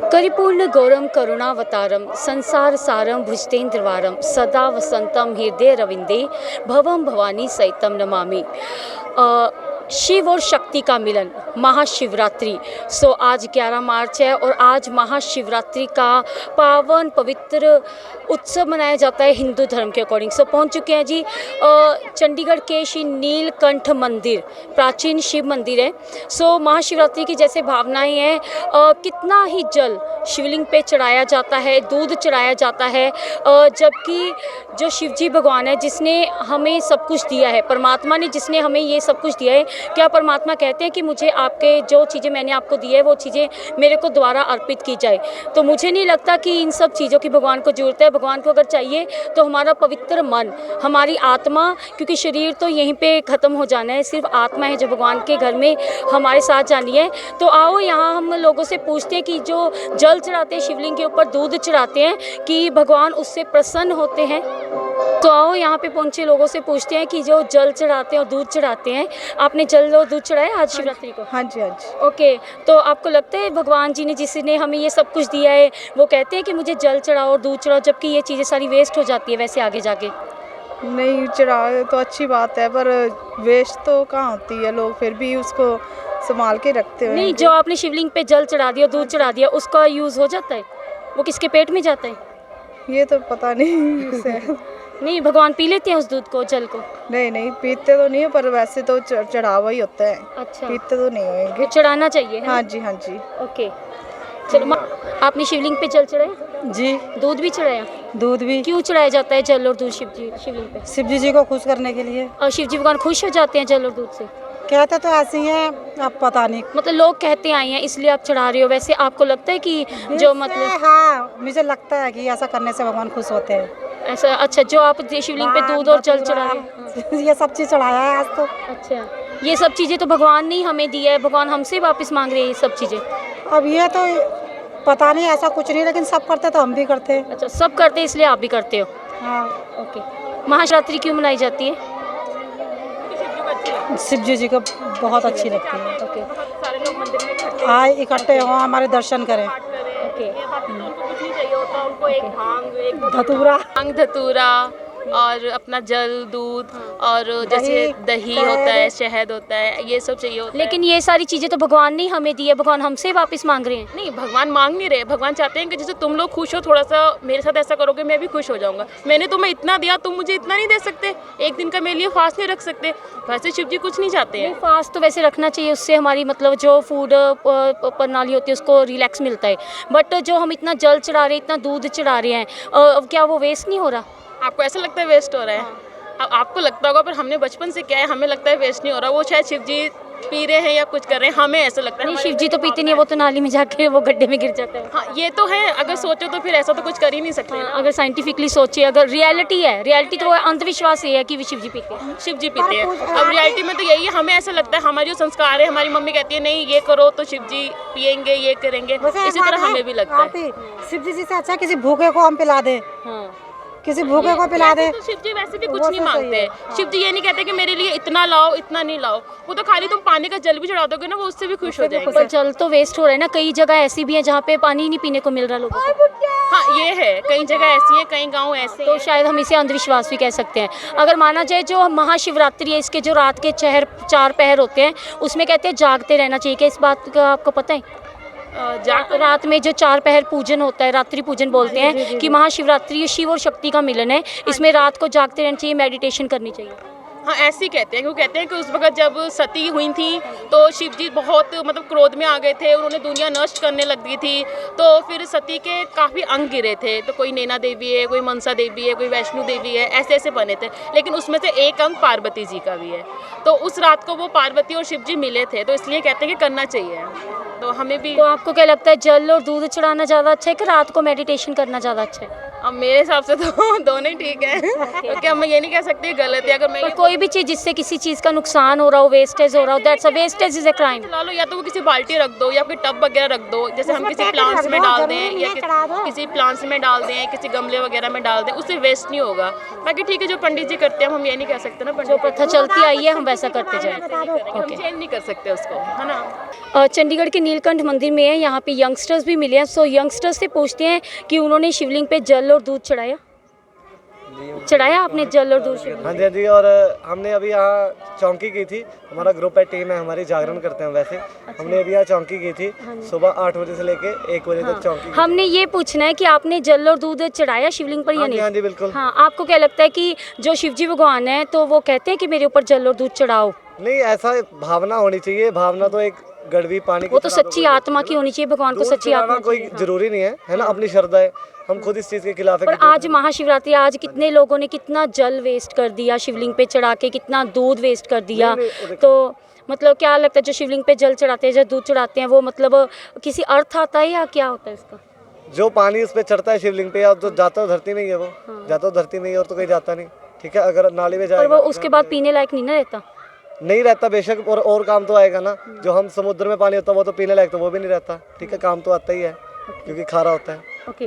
करिपूर्ण गौरम करुणावतारम संसार सारम भुजतेन्द्रवारम सदा वसंतम हृदय रविंदे भवम भवानी सहितम नमामि। शिव और शक्ति का मिलन, महाशिवरात्रि। आज 11 मार्च है और आज महाशिवरात्रि का पावन पवित्र उत्सव मनाया जाता है हिंदू धर्म के अकॉर्डिंग। पहुंच चुके हैं जी चंडीगढ़ के श्री नीलकंठ मंदिर, प्राचीन शिव मंदिर है। महाशिवरात्रि की जैसे भावनाएं हैं, कितना ही जल शिवलिंग पे चढ़ाया जाता है, दूध चढ़ाया जाता है, जबकि जो शिवजी भगवान है जिसने हमें सब कुछ दिया है, परमात्मा ने जिसने हमें ये सब कुछ दिया है, क्या परमात्मा कहते हैं कि मुझे आपके जो चीज़ें मैंने आपको दी है वो चीज़ें मेरे को दोबारा अर्पित की जाए। तो मुझे नहीं लगता कि इन सब चीज़ों की भगवान को ज़रूरत है। भगवान को अगर चाहिए तो हमारा पवित्र मन, हमारी आत्मा, क्योंकि शरीर तो यहीं पे ख़त्म हो जाना है, सिर्फ आत्मा है जो भगवान के घर में हमारे साथ जानी है। तो आओ यहाँ हम लोगों से पूछते हैं कि जो जल चढ़ाते हैं शिवलिंग के ऊपर, दूध चढ़ाते हैं, कि भगवान उससे प्रसन्न होते हैं। तो आओ यहाँ पे पहुँचे लोगों से पूछते हैं कि जो जल चढ़ाते हैं और दूध चढ़ाते हैं, आपने जल और दूध चढ़ाया आज शिवरात्रि को? हाँ जी, हाँ जी। ओके, तो आपको लगता है भगवान जी ने जिसने हमें ये सब कुछ दिया है वो कहते हैं कि मुझे जल चढ़ाओ और दूध चढ़ाओ, जबकि ये चीज़ें सारी वेस्ट हो जाती है वैसे आगे जाके? नहीं, चढ़ाए तो अच्छी बात है, पर वेस्ट तो कहाँ होती है, लोग फिर भी उसको संभाल के रखते हैं। नहीं, जो आपने शिवलिंग पे जल चढ़ा दिया, दूध चढ़ा दिया, उसका यूज़ हो जाता है? वो किसके पेट में जाता है? ये तो पता नहीं उसे। नहीं, भगवान पी लेते हैं उस दूध को, जल को? नहीं नहीं, पीते तो नहीं है, पर वैसे तो चढ़ावा ही होता है। अच्छा, पीते तो नहीं होंगे। चढ़ाना चाहिए है? हाँ जी, हाँ जी। ओके, चलो। आपने शिवलिंग पे जल चढ़ाया? जी, दूध भी चढ़ाया? दूध भी। क्यों चढ़ाया जाता है जल और दूध शिवलिंग पे? शिवजी जी को खुश करने के लिए। और शिवजी भगवान खुश हो जाते हैं जल और दूध से? कहते तो ऐसे ही हैं, अब पता नहीं। मतलब लोग कहते आए हैं इसलिए आप चढ़ा रहे हो, वैसे आपको लगता है कि जो मतलब? हाँ, मुझे लगता है कि ऐसा करने से भगवान खुश होते हैं। ऐसा? अच्छा, जो आप शिवलिंग पे दूध और जल चढ़ाए, ये सब चीज़ चढ़ाया है आज तो। अच्छा, ये सब चीज़ें तो भगवान ने हमें दी है, भगवान हमसे वापस मांग रहे हैं ये सब चीज़ें। अब ये तो पता नहीं, ऐसा कुछ नहीं, लेकिन सब करते तो हम भी करते हैं। अच्छा, सब करते हैं इसलिए आप भी करते हो? हाँ। ओके। महाशिवरात्रि क्यों मनाई जाती है? शिवजी जी को बहुत अच्छी लगती है। ओके, सारे लोग मंदिर में इकट्ठे आए, इकट्ठे हों, हमारे दर्शन करें। ओके। उनको कुछ नहीं चाहिए होता, उनको एक भांग, एक धतूरा, भांग धतूरा और अपना जल, दूध और जैसे दही होता है, शहद होता है, ये सब चाहिए होता है। लेकिन ये सारी चीज़ें तो भगवान ने हमें दी है, भगवान हमसे वापस मांग रहे हैं। नहीं, भगवान मांग नहीं रहे, भगवान चाहते हैं कि जैसे तुम लोग खुश हो, थोड़ा सा मेरे साथ ऐसा करोगे मैं भी खुश हो जाऊंगा। मैंने तुम्हें इतना दिया, तुम मुझे इतना नहीं दे सकते? एक दिन का मेरे लिए फास्ट नहीं रख सकते? वैसे शिव जी कुछ नहीं चाहते हैं। फास्ट तो वैसे रखना चाहिए, उससे हमारी मतलब जो फूड प्रणाली होती है उसको रिलैक्स मिलता है। बट जो हम इतना जल चढ़ा रहे हैं, इतना दूध चढ़ा रहे हैं, क्या वो वेस्ट नहीं हो रहा? आपको ऐसा लगता है वेस्ट हो रहा है? अब आपको लगता होगा, पर हमने बचपन से क्या है, हमें लगता है वेस्ट नहीं हो रहा। वो शायद शिव जी पी रहे हैं या कुछ कर रहे हैं, हमें ऐसा लगता है। नहीं, शिव जी तो पीते नहीं है, वो तो नाली में जाके वो गड्ढे में गिर जाता है। हाँ, ये तो है। अगर सोचो तो फिर ऐसा तो कुछ कर ही नहीं सकते। हाँ, अगर साइंटिफिकली सोचे, अगर रियलिटी है, रियलिटी तो अंधविश्वास ये है कि शिव जी पीते हैं। शिव जी पीते हैं। अब रियलिटी में तो यही है, हमें ऐसा लगता है, हमारी जो संस्कार है, हमारी मम्मी कहती है नहीं ये करो तो शिव जी पियेंगे, ये करेंगे, इसी तरह हमें भी लगता है। शिवजी जी से अच्छा किसी भूखे को हम पिला दे, किसी भूखे को पिला दे। तो शिव जी वैसे भी कुछ नहीं मांगते। शिव जी ये नहीं कहते कि मेरे लिए इतना लाओ, इतना नहीं लाओ। वो तो खाली तुम पानी का जल भी चढ़ा दोगे ना, वो उससे भी खुश हो जाएंगे। पर जल तो वेस्ट हो रहा है ना, कई जगह ऐसी भी है जहाँ पे पानी ही नहीं पीने को मिल रहा लोगों को। हाँ, ये है, कई जगह ऐसी है, कई गाँव ऐसे तो शायद हम इसे अंधविश्वास भी कह सकते हैं। अगर माना जाए जो महाशिवरात्रि है, इसके जो रात के 4 पहर होते हैं, उसमें कहते हैं जागते रहना चाहिए। क्या इस बात का आपको पता है? रात में जो 4 पहर पूजन होता है, रात्रि पूजन बोलते हैं, कि महाशिवरात्रि शिव और शक्ति का मिलन है, इसमें रात को जागते रहना चाहिए, मेडिटेशन करनी चाहिए। हाँ, ऐसे ही कहते हैं। क्यों कहते हैं कि उस वक्त जब सती हुई थी तो शिव जी बहुत मतलब क्रोध में आ गए थे, उन्होंने दुनिया नष्ट करने लग गई थी। तो फिर सती के काफ़ी अंग गिरे थे, तो कोई नैना देवी है, कोई मनसा देवी है, कोई वैष्णो देवी है, ऐसे ऐसे बने थे। लेकिन उसमें से एक अंग पार्वती जी का भी है। तो उस रात को वो पार्वती और शिव जी मिले थे, तो इसलिए कहते हैं कि करना चाहिए। तो हमें भी। तो आपको क्या लगता है, जल और दूध चढ़ाना ज़्यादा अच्छा है कि रात को मेडिटेशन करना ज़्यादा अच्छा है? अब मेरे हिसाब से तो दोनों ही ठीक है, क्योंकि हम ये नहीं कह सकते गलत है। अगर मैं पर कोई भी चीज़ जिससे किसी चीज़ का नुकसान हो रहा हो, वेस्टेज हो रहा हो, that's a wastage is a crime. चला लो, या तो वो किसी बाल्टी रख दो या फिर टब वगैरह रख दो, जैसे हम किसी प्लांट्स में डाल दें या किसी प्लांट्स में डाल दें, किसी गमले वगैरह में डाल दें, उससे वेस्ट नहीं होगा। बाकी ठीक है, जो पंडित जी करते हैं हम ये नहीं कह सकते ना, जो प्रथा चलती आई है हम वैसा करते जाएं। हम चेंज नहीं कर सकते उसको, है ना। चंडीगढ़ के नीलकंठ मंदिर में है, यहाँ पे यंगस्टर्स भी मिले हैं। सो यंगस्टर्स से पूछते हैं कि उन्होंने शिवलिंग पे जल और दूध चढ़ाया आपने जल और दूध शिवलिंग? हाँ जी हाँ जी। और हमने अभी यहाँ चौकी की थी, हमारा ग्रुप है, टीम है हमारी, जागरण करते हैं वैसे। हमने अभी यहाँ चौकी की थी, सुबह 8 बजे से लेके 1 बजे तक चौकी की। हमने ये पूछना है कि आपने जल और दूध चढ़ाया शिवलिंग पर या नहीं? हाँ जी बिल्कुल। हाँ, आपको क्या लगता है कि जो शिवजी भगवान है तो वो कहते हैं कि मेरे ऊपर जल और दूध चढ़ाओ? नहीं, ऐसा भावना होनी चाहिए। भावना तो एक गड़वी पानी की वो तो तरह सच्ची आत्मा की होनी चाहिए, भगवान को दूध सच्ची चढ़ाना आत्मा कोई जरूरी नहीं है ना, अपनी श्रद्धा है। हम खुद इस चीज के खिलाफ है पर कि आज महाशिवरात्रि, आज कितने लोगों ने कितना जल वेस्ट कर दिया शिवलिंग पे चढ़ा के, कितना दूध वेस्ट कर दिया। तो मतलब क्या लगता है जो शिवलिंग पे जल चढ़ाते हैं, जो दूध चढ़ाते हैं, वो मतलब किसी अर्थ आता है या क्या होता है इसका? जो पानी उस पे चढ़ता है शिवलिंग पे, या तो जाता है धरती में ही है, वो जाता है धरती में ही, और तो कहीं जाता नहीं। ठीक है, अगर नाली में पर जाएगा वो उसके बाद पीने लायक नहीं ना रहता? नहीं रहता बेशक, और काम तो आएगा ना। जो हम समुद्र में पानी होता है वो तो पीने लायक तो वो भी नहीं रहता। ठीक है, काम तो आता ही है क्योंकि खारा होता है। ओके।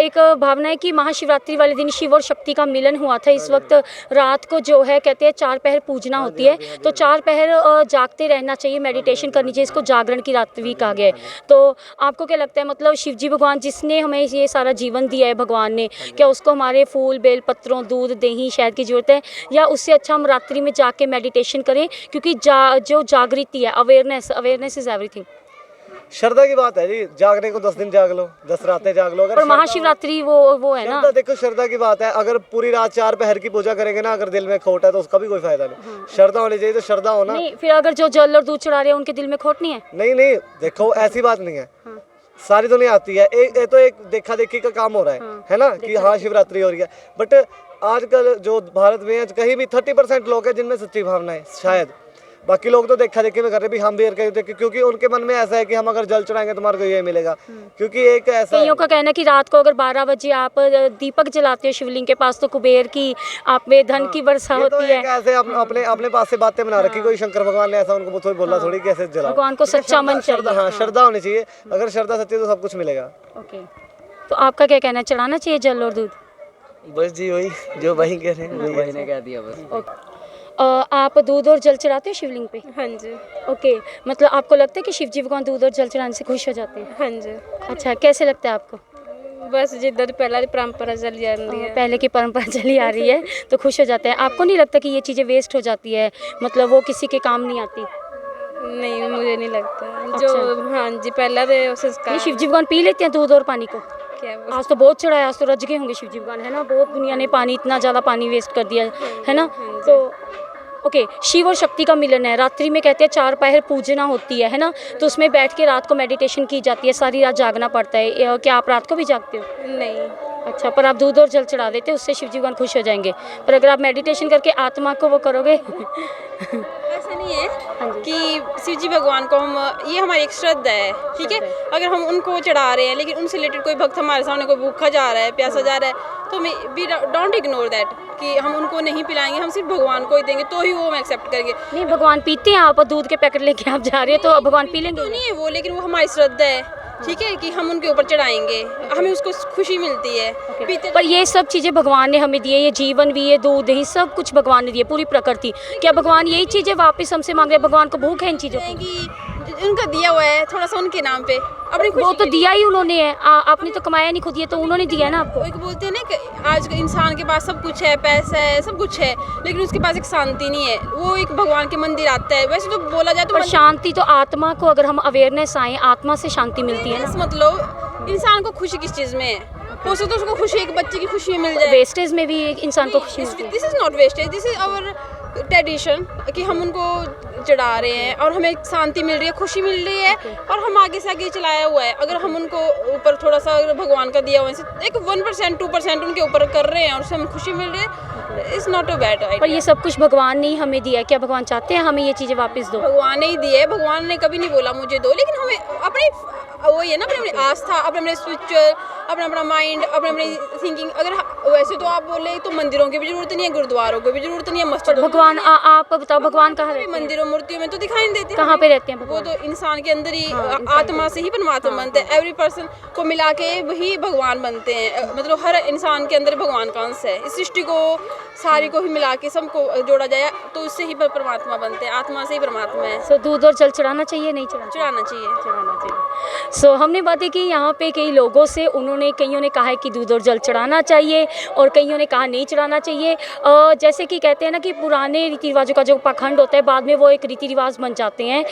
एक भावना है कि महाशिवरात्रि वाले दिन शिव और शक्ति का मिलन हुआ था। इस वक्त रात को जो है कहते हैं 4 पहर पूजना होती है, तो 4 पहर जागते रहना चाहिए, मेडिटेशन करनी चाहिए। इसको जागरण की रात भी कहा गया है। तो आपको क्या लगता है, मतलब शिवजी भगवान जिसने हमें ये सारा जीवन दिया है भगवान ने, क्या उसको हमारे फूल बेल पत्रों, दूध, दही, शहद की ज़रूरत है, या उससे अच्छा हम रात्रि में जाके मेडिटेशन करें? क्योंकि जो जागृति है, अवेयरनेस इज़ एवरीथिंग। श्रद्धा की बात है जी, जागने को 10 दिन जाग लो, 10 रातें जाग लो। अगर पर महाशिवरात्रि वो है ना। श्रद्धा, देखो श्रद्धा की बात है। अगर पूरी रात 4 पहर की पूजा करेंगे ना, अगर दिल में खोट है तो उसका भी कोई फायदा नहीं। श्रद्धा होनी चाहिए, तो श्रद्धा हो ना। नहीं, फिर अगर जो जल और दूध चढ़ा रहे हैं उनके दिल में खोट नहीं है? नहीं नहीं, देखो ऐसी बात नहीं है, सारी दुनिया आती है। ये तो एक देखा देखी का काम हो रहा है ना, कि हाँ शिवरात्रि हो रही है। बट आजकल जो भारत में है, कहीं भी 30% लोग हैं जिनमें सच्ची भावना है शायद। बाकी लोग तो देखा देखी में कर रहे भी, हम भी करते, क्योंकि उनके मन में ऐसा है कि हम अगर जल चढ़ाएंगे तुम्हारे को ये मिलेगा। क्योंकि एक ऐसा कईयों का कहना है कि रात को अगर 12 बजे आप दीपक जलाते हो शिवलिंग के पास तो कुबेर की आप में धन की वर्षा ये तो होती है। एक ऐसे अपने पास से बातें बना रखी। कोई शंकर भगवान ने ऐसा उनको थोड़ी बोला थोड़ी कि ऐसे जलाओ। भगवान को सच्चा मन श्रद्धा, हाँ श्रद्धा होनी चाहिए। अगर श्रद्धा सच्ची है तो सब कुछ मिलेगा। ओके, तो आपका क्या कहना है, चढ़ाना चाहिए जल और दूध? बस जी वही जो वही कह रहे हैं, वही ने कह दिया बस। आप दूध और जल चढ़ाते हो शिवलिंग पे? हाँ जी। ओके, मतलब आपको लगता है कि शिवजी भगवान दूध और जल चढ़ाने से खुश हो जाते हैं? हाँ जी। अच्छा, कैसे लगता है आपको? बस जिधर पहले परंपरा चली जा रही है, पहले की परंपरा चली आ रही है तो खुश हो जाते हैं। आपको नहीं लगता कि ये चीज़ें वेस्ट हो जाती है, मतलब वो किसी के काम नहीं आती? नहीं मुझे नहीं लगता। जो हाँ जी पहला तो संस्कार। शिवजी भगवान पी लेते हैं दूध और पानी को? क्या आज तो बहुत चढ़ा है, आज तो रज गए होंगे शिवजी भगवान, है ना। बहुत दुनिया ने पानी, इतना ज़्यादा पानी वेस्ट कर दिया है ना। तो ओके, शिव और शक्ति का मिलन है। रात्रि में कहते हैं 4 पहर पूजना होती है ना, तो उसमें बैठ के रात को मेडिटेशन की जाती है, सारी रात जागना पड़ता है। क्या आप रात को भी जागते हो? नहीं। अच्छा, पर आप दूध और जल चढ़ा देते, उससे शिवजी भगवान खुश हो जाएंगे। पर अगर आप मेडिटेशन करके आत्मा को वो करोगे ऐसा नहीं है कि शिवजी भगवान को हम, ये हमारी एक श्रद्धा है, ठीक है। अगर हम उनको चढ़ा रहे हैं लेकिन उनसे रिलेटेड कोई भक्त हमारे सामने कोई भूखा जा रहा है, प्यासा जा रहा है, तो वी डोंट इग्नोर दैट कि हम उनको नहीं पिलाएंगे, हम सिर्फ भगवान को ही देंगे तो ही वो हम एक्सेप्ट करेंगे। नहीं, भगवान पीते हैं। आप दूध के पैकेट लेके आप जा रहे हो तो भगवान पी लेंगे? तो नहीं है वो, लेकिन वो हमारी श्रद्धा है, ठीक है, कि हम उनके ऊपर चढ़ाएंगे, हमें उसको खुशी मिलती है। पीते पर ये सब चीज़ें भगवान ने हमें दी है, ये जीवन भी, ये दूध, ये सब कुछ भगवान ने दिए, पूरी प्रकृति। क्या भगवान यही चीज़ें वापस हमसे मांग रहे हैं? भगवान को भूख है इन चीज़ों की? कि उनका दिया हुआ है थोड़ा सा उनके नाम पे, अपनी वो तो दिया ही उन्होंने है। आपने तो कमाया नहीं खुद, ये तो उन्होंने दिया है ना आपको। एक बोलते हैं ना कि आज इंसान के पास सब कुछ है, पैसा है, सब कुछ है, लेकिन उसके पास एक शांति नहीं है। वो एक भगवान के मंदिर आता है। वैसे तो बोला जाए तो पर शांति तो आत्मा को, अगर हम अवेयरनेस आए, आत्मा से शांति मिलती है ना। मतलब इंसान को खुशी किस चीज़ में है? हो सकता है उसको खुशी एक बच्चे की खुशी मिल जाए। वेस्टेज में भी इंसान को खुशी मिलती है। This is not wastage, this is our tradition कि हम उनको चढ़ा रहे हैं और हमें शांति मिल रही है, खुशी मिल रही है और हम आगे से आगे चलाया हुआ है। अगर हम उनको ऊपर थोड़ा सा भगवान का दिया हुआ है एक 1% 2% उनके ऊपर कर रहे हैं और उससे हमें खुशी मिल रही है, इट्स नॉट अ बैड पर ये सब कुछ भगवान ने ही हमें दिया है, क्या भगवान चाहते हैं हमें ये चीज़ें वापस दो? भगवान ने ही दिए है, भगवान ने कभी नहीं बोला मुझे दो, लेकिन हमें अपनी वही है ना, अपनी अपनी आस्था, अपने स्पिरिचुअल, अपना माइंड, अपनी थिंकिंग। अगर वैसे तो आप बोले तो मंदिरों की भी जरूरत नहीं है, गुरुद्वारों की भी जरूरत नहीं है, मस्जिद। भगवान आप बताओ भगवान कहाँ रहते हैं? मंदिरों मूर्तियों में तो दिखाई नहीं देते। कहाँ पे रहते हैं वो भगवान? तो इंसान के अंदर ही आत्मा से ही परमात्मा बनते हैं। एवरी पर्सन को मिला के वही भगवान बनते हैं, मतलब हर इंसान के अंदर भगवान का अंश है। इस सृष्टि को सारी को ही मिला के सबको जोड़ा जाए तो उससे ही परमात्मा बनते हैं, आत्मा से ही परमात्मा है। सो दूध और जल चढ़ाना चाहिए नहीं चढ़ाना? चढ़ाना चाहिए। चढ़ाना चाहिए। सो हमने बातें की यहाँ पे कई लोगों से, उन्होंने कईयों ने कहा है कि दूध और जल चढ़ाना चाहिए और कईयों ने कहा नहीं चढ़ाना चाहिए। जैसे कि कहते हैं ना कि पुराने रीति रिवाजों का जो पाखंड होता है बाद में वो एक रीति रिवाज बन जाते हैं।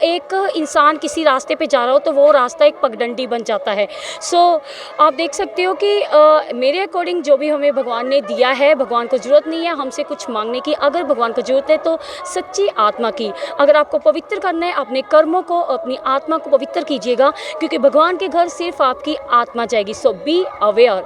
एक इंसान किसी रास्ते पे जा रहा हो तो वो रास्ता एक पगडंडी बन जाता है। सो आप देख सकते हो कि मेरे अकॉर्डिंग जो भी हमें भगवान ने दिया है, भगवान को ज़रूरत नहीं है हमसे कुछ मांगने की। अगर भगवान को ज़रूरत है तो सच्ची आत्मा की। अगर आपको पवित्र करना है अपने कर्मों को, अपनी आत्मा को पवित्र कीजिएगा, क्योंकि भगवान के घर सिर्फ आपकी आत्मा जाएगी। सो बी अवेयर।